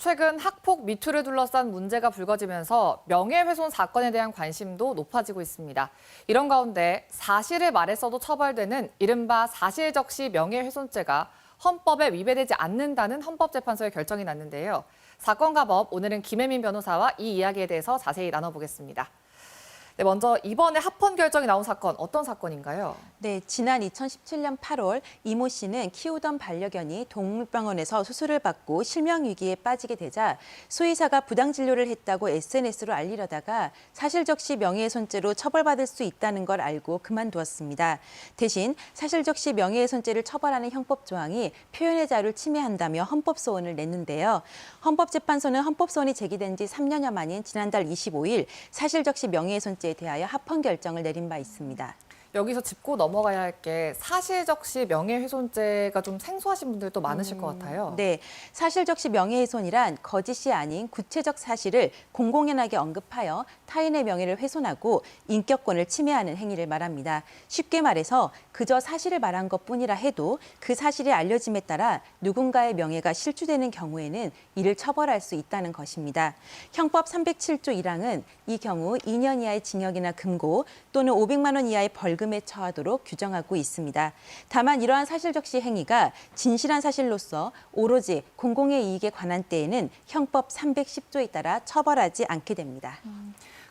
최근 학폭 미투를 둘러싼 문제가 불거지면서 명예훼손 사건에 대한 관심도 높아지고 있습니다. 이런 가운데 사실을 말했어도 처벌되는 이른바 사실적시 명예훼손죄가 헌법에 위배되지 않는다는 헌법재판소의 결정이 났는데요. 사건과 법, 오늘은 김혜민 변호사와 이 이야기에 대해서 자세히 나눠보겠습니다. 네, 먼저 이번에 합헌 결정이 나온 사건, 어떤 사건인가요? 네, 지난 2017년 8월 이모 씨는 키우던 반려견이 동물병원에서 수술을 받고 실명 위기에 빠지게 되자 수의사가 부당 진료를 했다고 SNS로 알리려다가 사실적시 명예훼손죄로 처벌받을 수 있다는 걸 알고 그만두었습니다. 대신 사실적시 명예훼손죄를 처벌하는 형법 조항이 표현의 자유를 침해한다며 헌법소원을 냈는데요. 헌법재판소는 헌법소원이 제기된 지 3년여 만인 지난달 25일 사실적시 명예훼손죄에 대하여 합헌 결정을 내린 바 있습니다. 여기서 짚고 넘어가야 할 게 사실적시 명예훼손죄가 좀 생소하신 분들도 많으실 것 같아요. 네, 사실적시 명예훼손이란 거짓이 아닌 구체적 사실을 공공연하게 언급하여 타인의 명예를 훼손하고 인격권을 침해하는 행위를 말합니다. 쉽게 말해서 그저 사실을 말한 것뿐이라 해도 그 사실이 알려짐에 따라 누군가의 명예가 실추되는 경우에는 이를 처벌할 수 있다는 것입니다. 형법 307조 1항은 이 경우 2년 이하의 징역이나 금고 또는 500만 원 이하의 벌금에 처하도록 규정하고 있습니다. 다만 이러한 사실적시 행위가 진실한 사실로서 오로지 공공의 이익에 관한 때에는 형법 310조에 따라 처벌하지 않게 됩니다.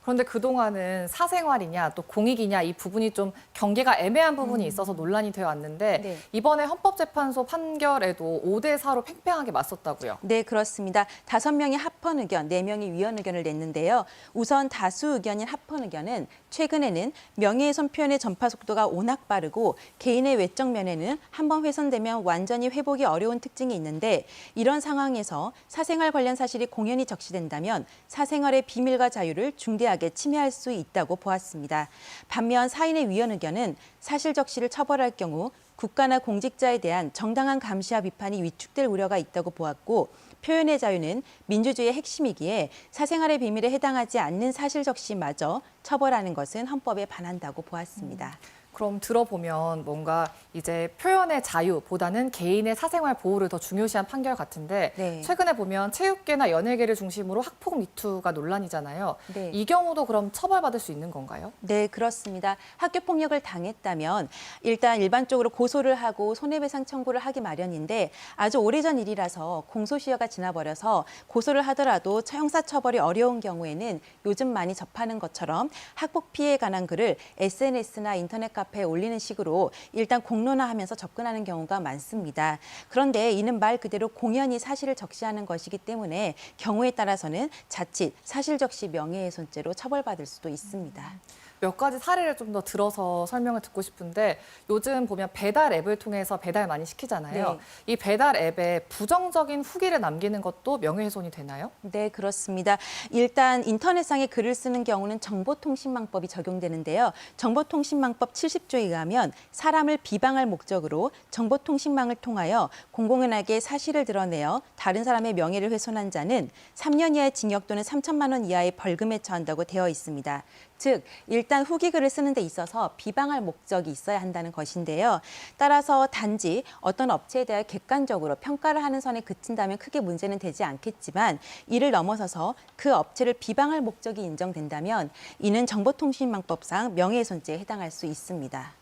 그런데 그동안은 사생활이냐 또 공익이냐 이 부분이 좀 경계가 애매한 부분이 있어서 논란이 되어 왔는데 네. 이번에 헌법재판소 판결에도 5대4로 팽팽하게 맞섰다고요. 네, 그렇습니다. 5명이 합헌 의견, 4명이 위헌 의견을 냈는데요. 우선 다수 의견인 합헌 의견은 최근에는 명예훼손 표현의 전파 속도가 워낙 빠르고 개인의 외적 면에는 한번 훼손되면 완전히 회복이 어려운 특징이 있는데 이런 상황에서 사생활 관련 사실이 공연히 적시된다면 사생활의 비밀과 자유를 중대하게 침해할 수 있다고 보았습니다. 반면 사인의 위헌 의견은 사실적시를 처벌할 경우 국가나 공직자에 대한 정당한 감시와 비판이 위축될 우려가 있다고 보았고 표현의 자유는 민주주의의 핵심이기에 사생활의 비밀에 해당하지 않는 사실적시마저 처벌하는 것은 헌법에 반한다고 보았습니다. 그럼 들어보면 뭔가 이제 표현의 자유보다는 개인의 사생활 보호를 더 중요시한 판결 같은데 네. 최근에 보면 체육계나 연예계를 중심으로 학폭 미투가 논란이잖아요. 네. 이 경우도 그럼 처벌받을 수 있는 건가요? 네, 그렇습니다. 학교 폭력을 당했다면 일단 일반적으로 고소를 하고 손해배상 청구를 하기 마련인데 아주 오래전 일이라서 공소시효가 지나버려서 고소를 하더라도 형사처벌이 어려운 경우에는 요즘 많이 접하는 것처럼 학폭 피해에 관한 글을 SNS나 인터넷 카페에 올리는 식으로 일단 공론화하면서 접근하는 경우가 많습니다. 그런데 이는 말 그대로 공연히 사실을 적시하는 것이기 때문에 경우에 따라서는 자칫 사실적시 명예훼손죄로 처벌받을 수도 있습니다. 몇 가지 사례를 좀 더 들어서 설명을 듣고 싶은데 요즘 보면 배달 앱을 통해서 배달 많이 시키잖아요. 네. 이 배달 앱에 부정적인 후기를 남기는 것도 명예훼손이 되나요? 네, 그렇습니다. 일단 인터넷상에 글을 쓰는 경우는 정보통신망법이 적용되는데요. 정보통신망법 70조에 의하면 사람을 비방할 목적으로 정보통신망을 통하여 공공연하게 사실을 드러내어 다른 사람의 명예를 훼손한 자는 3년 이하의 징역 또는 3천만 원 이하의 벌금에 처한다고 되어 있습니다. 즉, 일단 후기 글을 쓰는 데 있어서 비방할 목적이 있어야 한다는 것인데요. 따라서 단지 어떤 업체에 대해 객관적으로 평가를 하는 선에 그친다면 크게 문제는 되지 않겠지만 이를 넘어서서 그 업체를 비방할 목적이 인정된다면 이는 정보통신망법상 명예훼손죄에 해당할 수 있습니다.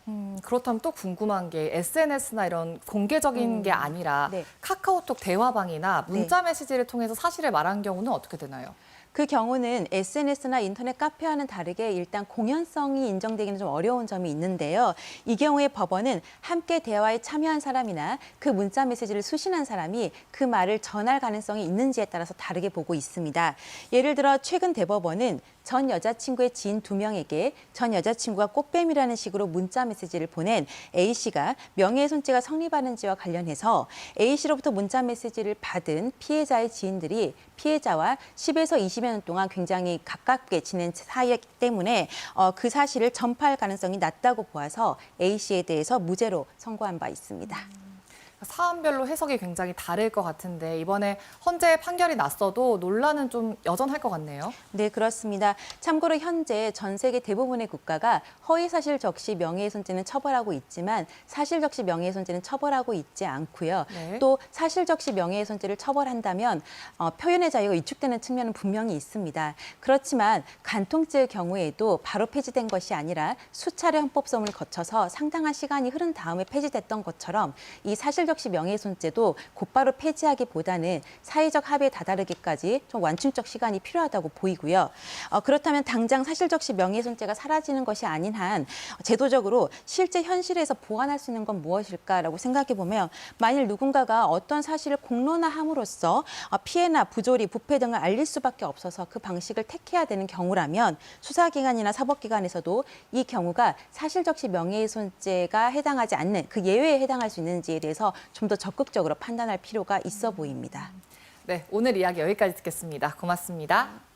그렇다면 또 궁금한 게 SNS나 이런 공개적인 게 아니라 네. 카카오톡 대화방이나 문자 메시지를 통해서 사실을 말한 경우는 어떻게 되나요? 그 경우는 SNS나 인터넷 카페와는 다르게 일단 공연성이 인정되기는 좀 어려운 점이 있는데요. 이 경우에 법원은 함께 대화에 참여한 사람이나 그 문자 메시지를 수신한 사람이 그 말을 전할 가능성이 있는지에 따라서 다르게 보고 있습니다. 예를 들어 최근 대법원은 전 여자친구의 지인 2명에게 전 여자친구가 꽃뱀이라는 식으로 문자 메시지를 보낸 A씨가 명예훼손죄가 성립하는지와 관련해서 A씨로부터 문자 메시지를 받은 피해자의 지인들이 피해자와 10에서 20여 년 동안 굉장히 가깝게 지낸 사이이기 때문에 그 사실을 전파할 가능성이 낮다고 보아서 A씨에 대해서 무죄로 선고한 바 있습니다. 사안별로 해석이 굉장히 다를 것 같은데 이번에 헌재 판결이 났어도 논란은 좀 여전할 것 같네요. 네, 그렇습니다. 참고로 현재 전 세계 대부분의 국가가 허위사실 적시 명예훼손죄는 처벌하고 있지만 사실 적시 명예훼손죄는 처벌하고 있지 않고요. 네. 또 사실 적시 명예훼손죄를 처벌한다면 표현의 자유가 위축되는 측면은 분명히 있습니다. 그렇지만 간통죄의 경우에도 바로 폐지된 것이 아니라 수차례 헌법소원을 거쳐서 상당한 시간이 흐른 다음에 폐지됐던 것처럼 이 사실 적시 명예훼손죄도 곧바로 폐지하기보다는 사회적 합의에 다다르기까지 좀 완충적 시간이 필요하다고 보이고요. 그렇다면 당장 사실 적시 명예훼손죄가 사라지는 것이 아닌 한 제도적으로 실제 현실에서 보완할 수 있는 건 무엇일까라고 생각해 보면 만일 누군가가 어떤 사실을 공론화함으로써 피해나 부조리, 부패 등을 알릴 수밖에 없어서 그 방식을 택해야 되는 경우라면 수사기관이나 사법기관에서도 이 경우가 사실 적시 명예훼손죄가 해당하지 않는 그 예외에 해당할 수 있는지에 대해서 좀 더 적극적으로 판단할 필요가 있어 보입니다. 네, 오늘 이야기 여기까지 듣겠습니다. 고맙습니다.